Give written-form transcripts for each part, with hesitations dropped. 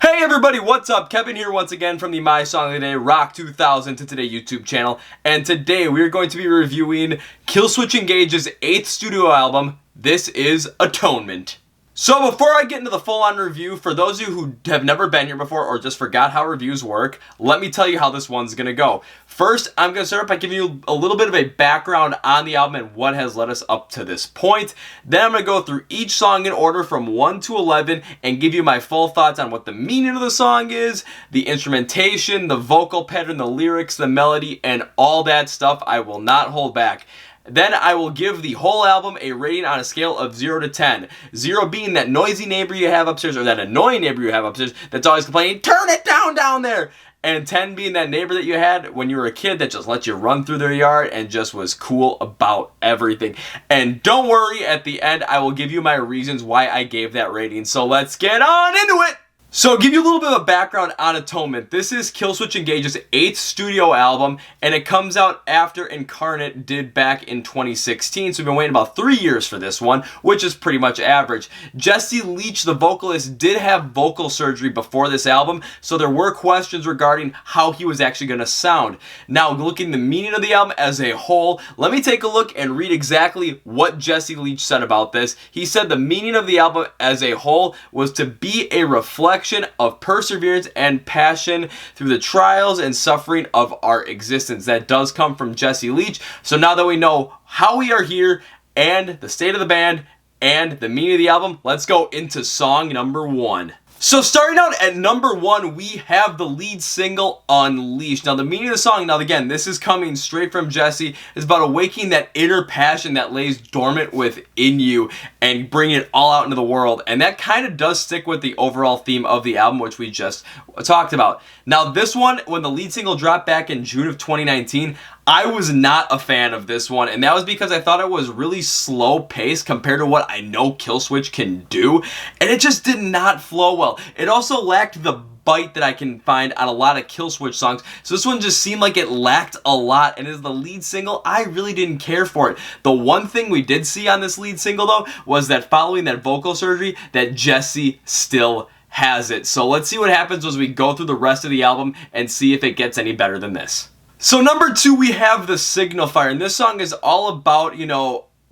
Hey everybody, what's up? Kevin here once again from the My Song of the Day Rock 2000 to Today YouTube channel, and today we are going to be reviewing Killswitch Engage's 8th studio album. This is Atonement. So before I get into the full-on review, for those of you who have never been here before or just forgot how reviews work, let me tell you how this one's going to go. First, I'm going to start by giving you a little bit of a background on the album and what has led us up to this point. Then I'm going to go through each song in order from 1 to 11 and give you my full thoughts on what the meaning of the song is, the instrumentation, the vocal pattern, the lyrics, the melody, and all that stuff. I will not hold back. Then I will give the whole album a rating on a scale of 0 to 10. 0 being that noisy neighbor you have upstairs, or that annoying neighbor you have upstairs that's always complaining, turn it down there! And 10 being that neighbor that you had when you were a kid that just let you run through their yard and just was cool about everything. And don't worry, at the end I will give you my reasons why I gave that rating. So let's get on into it! So, give you a little bit of a background on Atonement. This is Killswitch Engage's 8th studio album, and it comes out after Incarnate did back in 2016, so we've been waiting about 3 years for this one, which is pretty much average. Jesse Leach, the vocalist, did have vocal surgery before this album, so there were questions regarding how he was actually going to sound. Now, looking at the meaning of the album as a whole, let me take a look and read exactly what Jesse Leach said about this. He said the meaning of the album as a whole was to be a reflection of perseverance and passion through the trials and suffering of our existence. That does come from Jesse Leach. So now that we know how we are here and the state of the band and the meaning of the album, let's go into song number 1. So starting out at number 1, we have the lead single, Unleashed. Now the meaning of the song, now again, this is coming straight from Jesse, is about awakening that inner passion that lays dormant within you and bringing it all out into the world. And that kind of does stick with the overall theme of the album, which we just talked about. Now this one, when the lead single dropped back in June of 2019, I was not a fan of this one, and that was because I thought it was really slow paced compared to what I know Killswitch can do, and it just did not flow well. It also lacked the bite that I can find on a lot of Killswitch songs, so this one just seemed like it lacked a lot, and as the lead single, I really didn't care for it. The one thing we did see on this lead single, though, was that following that vocal surgery, that Jesse still has it. So let's see what happens as we go through the rest of the album and see if it gets any better than this. So number 2, we have The Signal Fire, and this song is all about,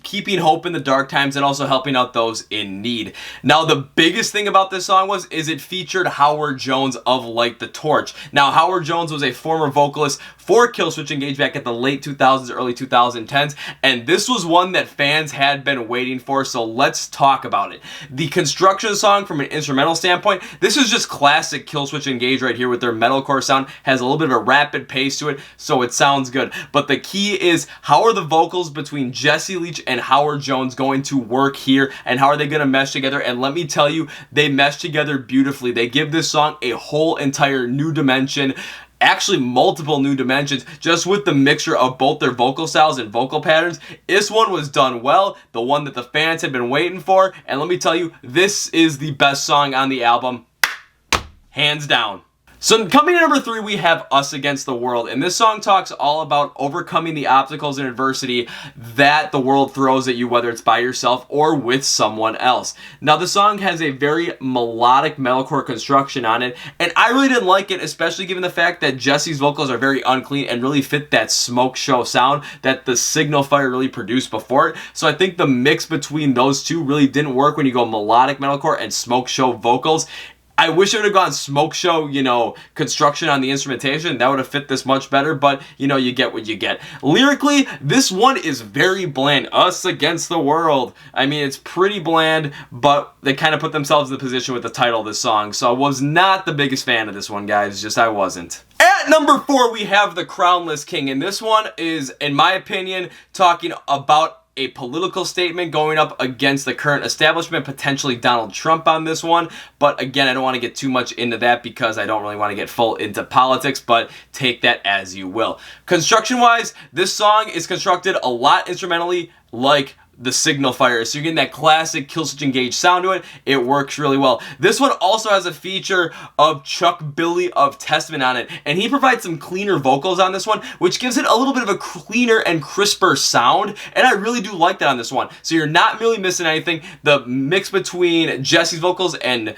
keeping hope in the dark times and also helping out those in need. Now the biggest thing about this song is it featured Howard Jones of Light the Torch. Now Howard Jones was a former vocalist for Killswitch Engage back at the late 2000s, early 2010s, and this was one that fans had been waiting for, so let's talk about it. The construction of the song from an instrumental standpoint, this is just classic Killswitch Engage right here with their metalcore sound. Has a little bit of a rapid pace to it, so it sounds good. But the key is, how are the vocals between Jesse Leach and Howard Jones going to work here, and how are they going to mesh together? And let me tell you, they mesh together beautifully. They give this song a whole entire new dimension, actually multiple new dimensions, just with the mixture of both their vocal styles and vocal patterns. This one was done well, the one that the fans had been waiting for, and let me tell you, this is the best song on the album, hands down. So coming in number 3, we have Us Against the World, and this song talks all about overcoming the obstacles and adversity that the world throws at you, whether it's by yourself or with someone else. Now the song has a very melodic metalcore construction on it, and I really didn't like it, especially given the fact that Jesse's vocals are very unclean and really fit that smoke show sound that the Signal Fire really produced before it. So I think the mix between those two really didn't work when you go melodic metalcore and smoke show vocals. I wish it would have gone smoke show, construction on the instrumentation. That would have fit this much better, but, you get what you get. Lyrically, this one is very bland. Us Against the World. I mean, it's pretty bland, but they kind of put themselves in the position with the title of the song. So I was not the biggest fan of this one, guys. Just I wasn't. At number 4, we have The Crownless King, and this one is, in my opinion, talking about a political statement going up against the current establishment, potentially Donald Trump on this one. But again, I don't want to get too much into that because I don't really want to get full into politics, but take that as you will. Construction-wise, this song is constructed a lot instrumentally like the Signal Fire. So you're getting that classic Killswitch Engage sound to it. It works really well. This one also has a feature of Chuck Billy of Testament on it, and he provides some cleaner vocals on this one, which gives it a little bit of a cleaner and crisper sound, and I really do like that on this one. So you're not really missing anything. The mix between Jesse's vocals and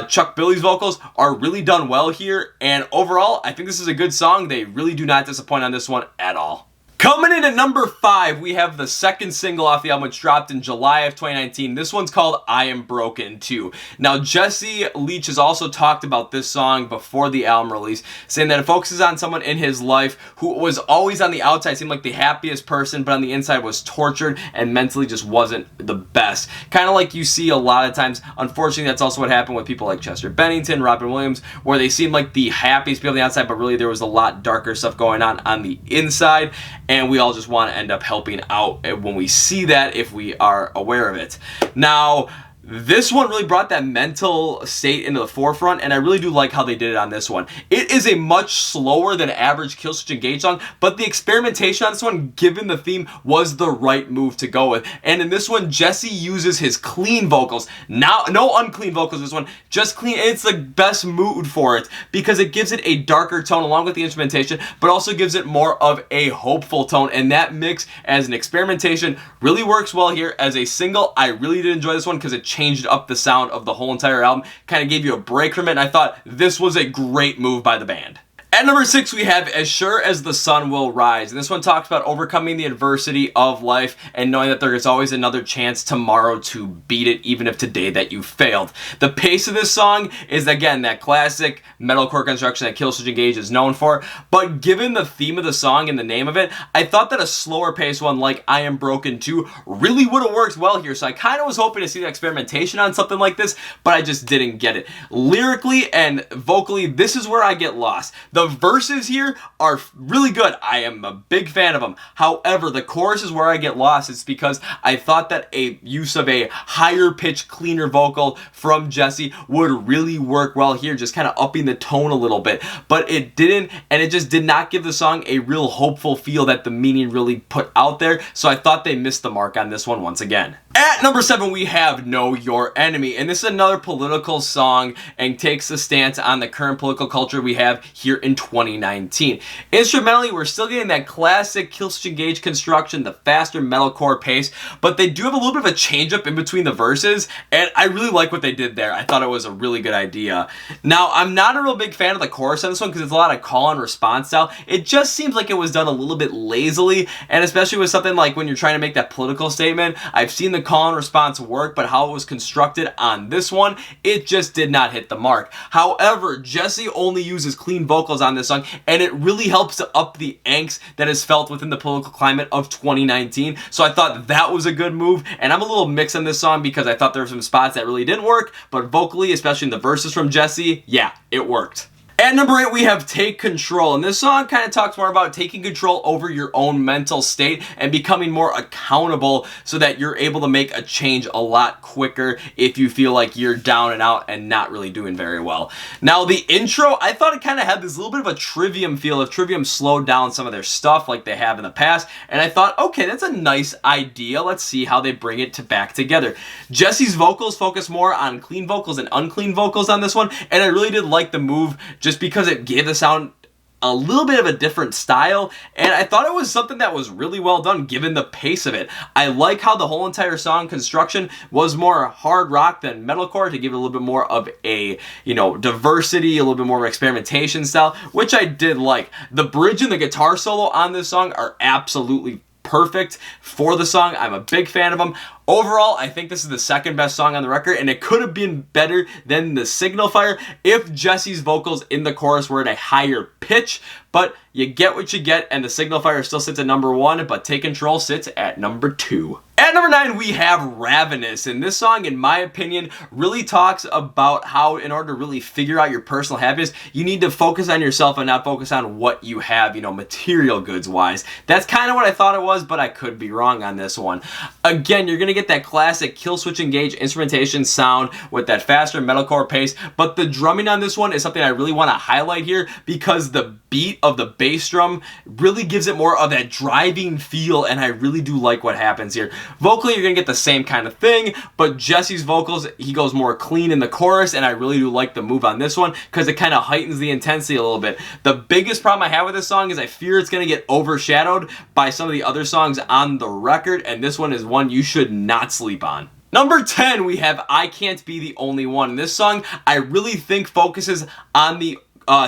Chuck Billy's vocals are really done well here, and overall, I think this is a good song. They really do not disappoint on this one at all. Coming in at number 5, we have the second single off the album, which dropped in July of 2019. This one's called I Am Broken Too. Now, Jesse Leach has also talked about this song before the album release, saying that it focuses on someone in his life who was always on the outside, seemed like the happiest person, but on the inside was tortured and mentally just wasn't the best. Kind of like you see a lot of times. Unfortunately, that's also what happened with people like Chester Bennington, Robin Williams, where they seemed like the happiest people on the outside, but really there was a lot darker stuff going on the inside. And we all just want to end up helping out when we see that, if we are aware of it. Now, this one really brought that mental state into the forefront, and I really do like how they did it on this one. It is a much slower than average Killswitch Engage song, but the experimentation on this one, given the theme, was the right move to go with. And in this one, Jesse uses his clean vocals. Now, no unclean vocals in this one, just clean, and it's the best mood for it because it gives it a darker tone along with the instrumentation, but also gives it more of a hopeful tone, and that mix as an experimentation really works well here. As a single, I really did enjoy this one because it changed up the sound of the whole entire album, kind of gave you a break from it, and I thought this was a great move by the band. At number 6, we have As Sure As the Sun Will Rise, and this one talks about overcoming the adversity of life and knowing that there is always another chance tomorrow to beat it, even if today that you failed. The pace of this song is, again, that classic metalcore construction that Killswitch Engage is known for, but given the theme of the song and the name of it, I thought that a slower pace one like I Am Broken Too really would have worked well here, so I kind of was hoping to see the experimentation on something like this, but I just didn't get it. Lyrically and vocally, this is where I get lost. The verses here are really good. I am a big fan of them. However, the chorus is where I get lost. It's because I thought that a use of a higher pitch, cleaner vocal from Jesse would really work well here, just kind of upping the tone a little bit. But it didn't, and it just did not give the song a real hopeful feel that the meaning really put out there. So I thought they missed the mark on this one once again. At number 7, we have Know Your Enemy, and this is another political song and takes a stance on the current political culture we have here in 2019. Instrumentally, we're still getting that classic Killswitch Engage construction, the faster metalcore pace, but they do have a little bit of a change up in between the verses, and I really like what they did there. I thought it was a really good idea. Now, I'm not a real big fan of the chorus on this one because it's a lot of call and response style. It just seems like it was done a little bit lazily, and especially with something like when you're trying to make that political statement. I've seen the call and response work, but how it was constructed on this one, it just did not hit the mark. However, Jesse only uses clean vocals on this song, and it really helps to up the angst that is felt within the political climate of 2019. So I thought that was a good move, and I'm a little mixed on this song because I thought there were some spots that really didn't work, but vocally, especially in the verses from Jesse, yeah, it worked. At number 8, we have Take Control, and this song kind of talks more about taking control over your own mental state and becoming more accountable so that you're able to make a change a lot quicker if you feel like you're down and out and not really doing very well. Now, the intro, I thought it kind of had this little bit of a Trivium feel, if Trivium slowed down some of their stuff like they have in the past, and I thought, okay, that's a nice idea. Let's see how they bring it back together. Jesse's vocals focus more on clean vocals and unclean vocals on this one, and I really did like the move just because it gave the sound a little bit of a different style, and I thought it was something that was really well done given the pace of it. I like how the whole entire song construction was more hard rock than metalcore to give it a little bit more of a, diversity, a little bit more of an experimentation style, which I did like. The bridge and the guitar solo on this song are absolutely perfect for the song. I'm a big fan of them. Overall, I think this is the second best song on the record, and it could have been better than the Signal Fire if Jesse's vocals in the chorus were at a higher pitch, but you get what you get, and the Signal Fire still sits at number 1, but Take Control sits at number 2. At number 9, we have Ravenous, and this song, in my opinion, really talks about how in order to really figure out your personal happiness, you need to focus on yourself and not focus on what you have, material goods wise. That's kind of what I thought it was, but I could be wrong on this one. Again, you're going to get that classic Killswitch Engage instrumentation sound with that faster metalcore pace, but the drumming on this one is something I really want to highlight here because the beat of the bass drum really gives it more of that driving feel, and I really do like what happens here. Vocally, you're going to get the same kind of thing, but Jesse's vocals, he goes more clean in the chorus, and I really do like the move on this one because it kind of heightens the intensity a little bit. The biggest problem I have with this song is I fear it's going to get overshadowed by some of the other songs on the record, and this one is one you should not sleep on. Number 10, we have I Can't Be the Only One. And this song, I really think focuses on the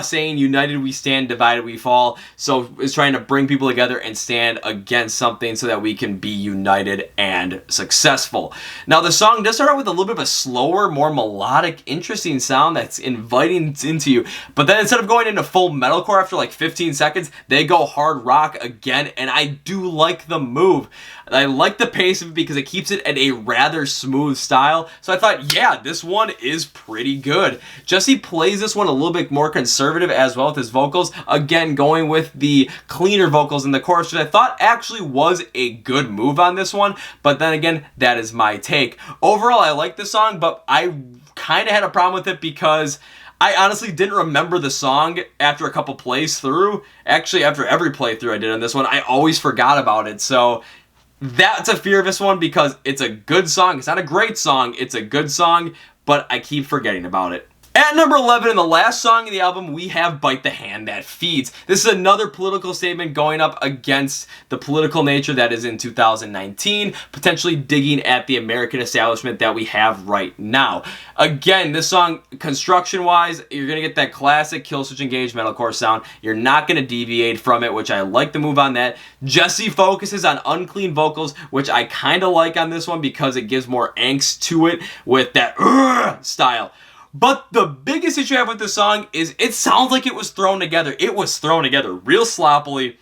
saying united we stand, divided we fall. So it's trying to bring people together and stand against something so that we can be united and successful. Now the song does start out with a little bit of a slower, more melodic, interesting sound that's inviting into you. But then instead of going into full metalcore after like 15 seconds, they go hard rock again, and I do like the move. I like the pace of it because it keeps it at a rather smooth style. So I thought, yeah, this one is pretty good. Jesse plays this one a little bit more conservative as well with his vocals. Again, going with the cleaner vocals in the chorus, which I thought actually was a good move on this one. But then again, that is my take. Overall, I like this song, but I kind of had a problem with it because I honestly didn't remember the song after a couple plays through. Actually, after every playthrough I did on this one, I always forgot about it. So that's a fear of this one because it's a good song. It's not a great song. It's a good song, but I keep forgetting about it. At number 11, in the last song of the album, we have Bite the Hand That Feeds. This is another political statement going up against the political nature that is in 2019, potentially digging at the American establishment that we have right now. Again, this song, construction-wise, you're going to get that classic Killswitch Engage metalcore sound. You're not going to deviate from it, which I like the move on that. Jesse focuses on unclean vocals, which I kind of like on this one because it gives more angst to it with that style. But the biggest issue I have with this song is it sounds like it was thrown together. It was thrown together real sloppily.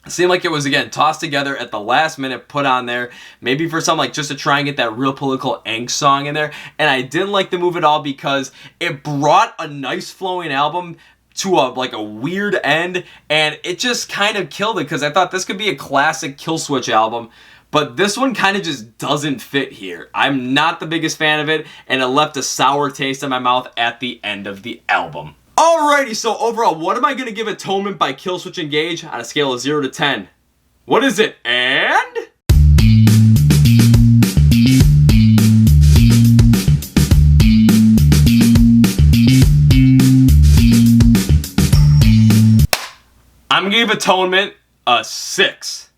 It seemed like it was, again, tossed together at the last minute, put on there, maybe for some, like, just to try and get that real political angst song in there. And I didn't like the move at all because it brought a nice flowing album to a weird end, and it just kind of killed it because I thought this could be a classic Killswitch album. But this one kind of just doesn't fit here. I'm not the biggest fan of it, and it left a sour taste in my mouth at the end of the album. Alrighty, so overall, what am I going to give Atonement by Killswitch Engage on a scale of 0 to 10? What is it? And I'm going to give Atonement a 6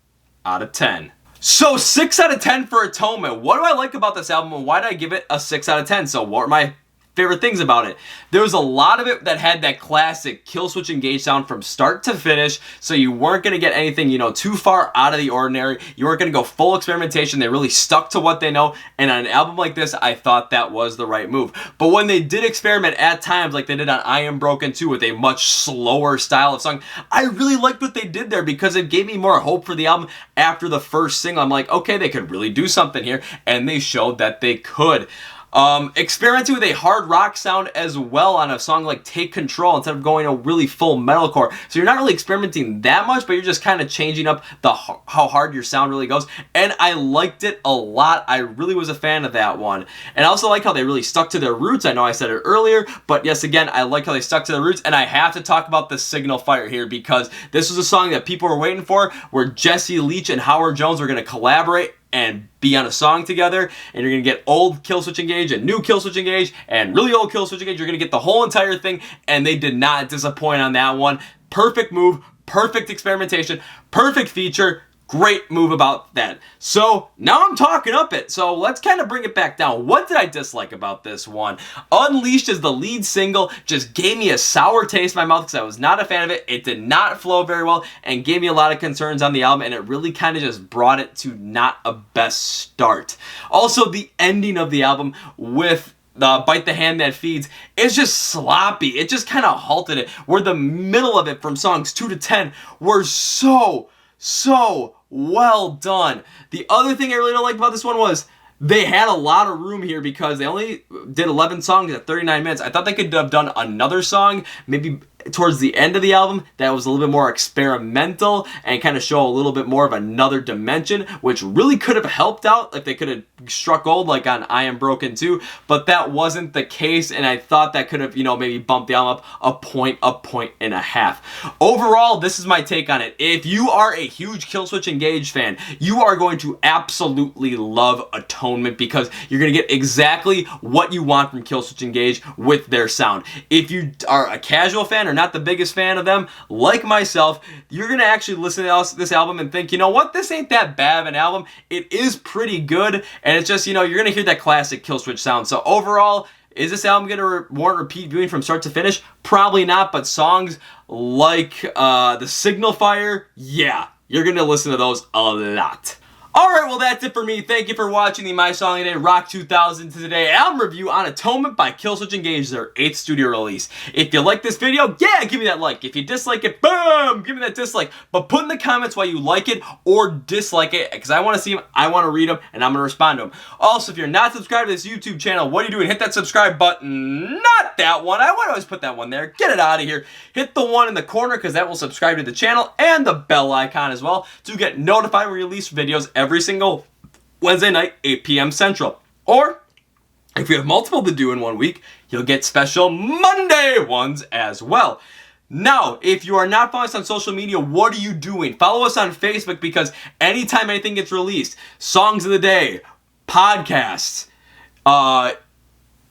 out of 10. So 6 out of 10 for Atonement. What do I like about this album and why did I give it a 6 out of 10? So what are my favorite things about it? There was a lot of it that had that classic Killswitch Engage sound from start to finish, so you weren't going to get anything, too far out of the ordinary. You weren't going to go full experimentation. They really stuck to what they know, and on an album like this, I thought that was the right move. But when they did experiment at times, like they did on I Am Broken 2 with a much slower style of song, I really liked what they did there because it gave me more hope for the album after the first single. I'm like, okay, they could really do something here, and they showed that they could. Experimenting with a hard rock sound as well on a song like Take Control instead of going a really full metalcore. So you're not really experimenting that much, but you're just kind of changing up how hard your sound really goes. And I liked it a lot. I really was a fan of that one. And I also like how they really stuck to their roots. I know I said it earlier, but yes, again, I like how they stuck to their roots. And I have to talk about the Signal Fire here because this was a song that people were waiting for, where Jesse Leach and Howard Jones were going to collaborate and be on a song together, and you're going to get old Killswitch Engage and new Killswitch Engage and really old Killswitch Engage. You're going to get the whole entire thing, and they did not disappoint on that one. Perfect move, perfect experimentation, perfect feature. Great move about that. So now I'm talking up it. So let's kind of bring it back down. What did I dislike about this one? Unleashed as the lead single just gave me a sour taste in my mouth because I was not a fan of it. It did not flow very well and gave me a lot of concerns on the album, and it really kind of just brought it to not a best start. Also, the ending of the album with the Bite the Hand That Feeds is just sloppy. It just kind of halted it. Where the middle of it from songs 2 to 10 were so well done. The other thing I really don't like about this one was they had a lot of room here because they only did 11 songs at 39 minutes. I thought they could have done another song, maybe towards the end of the album, that was a little bit more experimental and kind of show a little bit more of another dimension, which really could have helped out if they could have struck gold like on I Am Broken 2, but that wasn't the case, and I thought that could have, maybe bumped the album up a point and a half. Overall, this is my take on it. If you are a huge Killswitch Engage fan, you are going to absolutely love Atonement because you're going to get exactly what you want from Killswitch Engage with their sound. If you are a casual fan or or not the biggest fan of them, like myself, you're going to actually listen to this album and think, you know what, this ain't that bad of an album. It is pretty good, and it's just, you know, you're going to hear that classic Killswitch sound. So overall, is this album going to warrant repeat viewing from start to finish? Probably not, but songs like The Signal Fire, yeah, you're going to listen to those a lot. Alright, well that's it for me. Thank you for watching the My Song of the Day Rock 2000 Today album review on Atonement by Killswitch Engage, their 8th studio release. If you like this video, yeah, give me that like. If you dislike it, boom, give me that dislike. But put in the comments why you like it or dislike it, because I want to see them, I want to read them, and I'm going to respond to them. Also, if you're not subscribed to this YouTube channel, what are you doing? Hit that subscribe button. Not that one. I would always put that one there. Get it out of here. Hit the one in the corner, because that will subscribe to the channel, and the bell icon as well, to get notified when we release videos every single Wednesday night, 8 p.m. Central. Or, if you have multiple to do in one week, you'll get special Monday ones as well. Now, if you are not following us on social media, what are you doing? Follow us on Facebook, because anytime anything gets released, songs of the day, podcasts,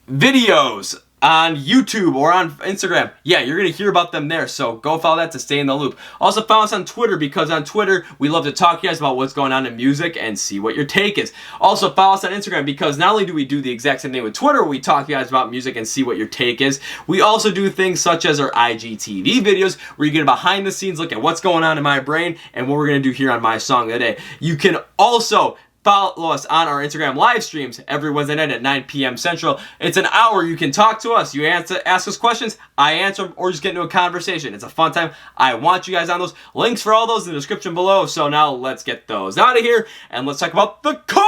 videos, on YouTube or on Instagram, yeah, you're going to hear about them there, so go follow that to stay in the loop. Also follow us on Twitter, because on Twitter, we love to talk to you guys about what's going on in music and see what your take is. Also follow us on Instagram, because not only do we do the exact same thing with Twitter, we talk to you guys about music and see what your take is, we also do things such as our IGTV videos, where you get a behind the scenes look at what's going on in my brain and what we're going to do here on My Song of the Day. You can also follow us on our Instagram live streams every Wednesday night at 9 p.m. Central. It's an hour. You can talk to us. You ask us questions. I answer them, or just get into a conversation. It's a fun time. I want you guys on those. Links for all those in the description below. So now let's get those out of here, and let's talk about the Chord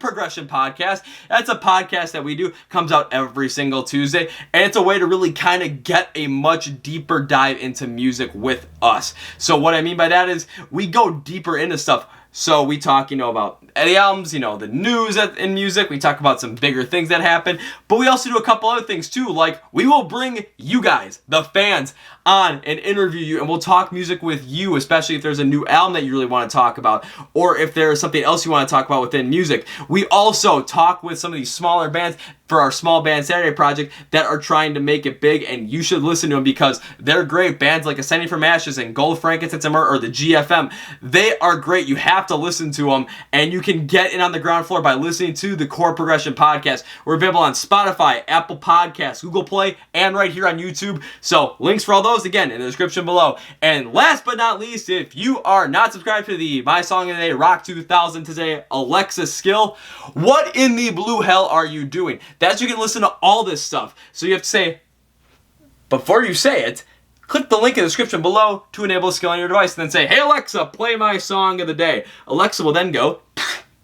Progression Podcast. That's a podcast that we do. Comes out every single Tuesday, and it's a way to really kind of get a much deeper dive into music with us. So what I mean by that is we go deeper into stuff. So we talk, you know, about the albums, you know, the news in music. We talk about some bigger things that happen. But we also do a couple other things too, like we will bring you guys, the fans, on and interview you, and we'll talk music with you, especially if there's a new album that you really want to talk about, or if there's something else you want to talk about within music. We also talk with some of these smaller bands for our Small Band Saturday project that are trying to make it big, and you should listen to them because they're great. Bands like Ascending from Ashes and Gold, Frankincense, and Myrrh, or the GFM, they are great. You have to listen to them, and you can get in on the ground floor by listening to the Chord Progression Podcast. We're available on Spotify, Apple Podcasts, Google Play, and right here on YouTube. So links for all those, again, in the description below. And last but not least, if you are not subscribed to the My Song of the Day Rock 2000 Today Alexa skill, what in the blue hell are you doing? That's you can listen to all this stuff. So you have to say, before you say it, click the link in the description below to enable a skill on your device, and then say, hey Alexa, play my song of the day. Alexa will then go,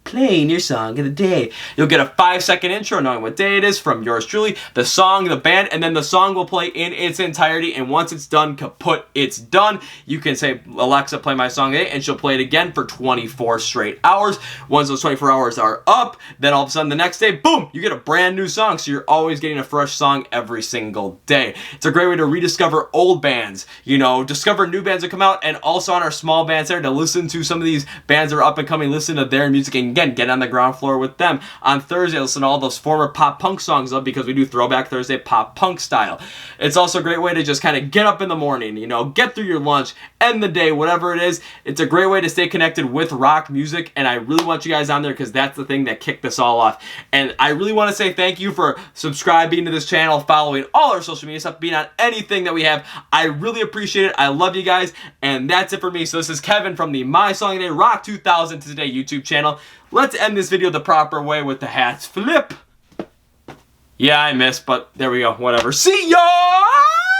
playing your song of the day. You'll get a 5-second intro knowing what day it is from yours truly, the song, the band, and then the song will play in its entirety, and once it's done, kaput, it's done. You can say, Alexa, play my song of the day, and she'll play it again for 24 straight hours. Once those 24 hours are up, then all of a sudden the next day, boom, you get a brand new song, so you're always getting a fresh song every single day. It's a great way to rediscover old bands, you know, discover new bands that come out, and also on our small bands there to listen to some of these bands that are up and coming, listen to their music, and again, get on the ground floor with them. On Thursday, listen to all those former pop punk songs up, because we do Throwback Thursday pop punk style. It's also a great way to just kind of get up in the morning, you know, get through your lunch, end the day, whatever it is. It's a great way to stay connected with rock music, and I really want you guys on there because that's the thing that kicked this all off. And I really want to say thank you for subscribing to this channel, following all our social media stuff, being on anything that we have. I really appreciate it. I love you guys, and that's it for me. So this is Kevin from the My Song of the Day Rock 2000 Today YouTube channel. Let's end this video the proper way with the hats flip. Yeah, I missed, but there we go. Whatever. See ya!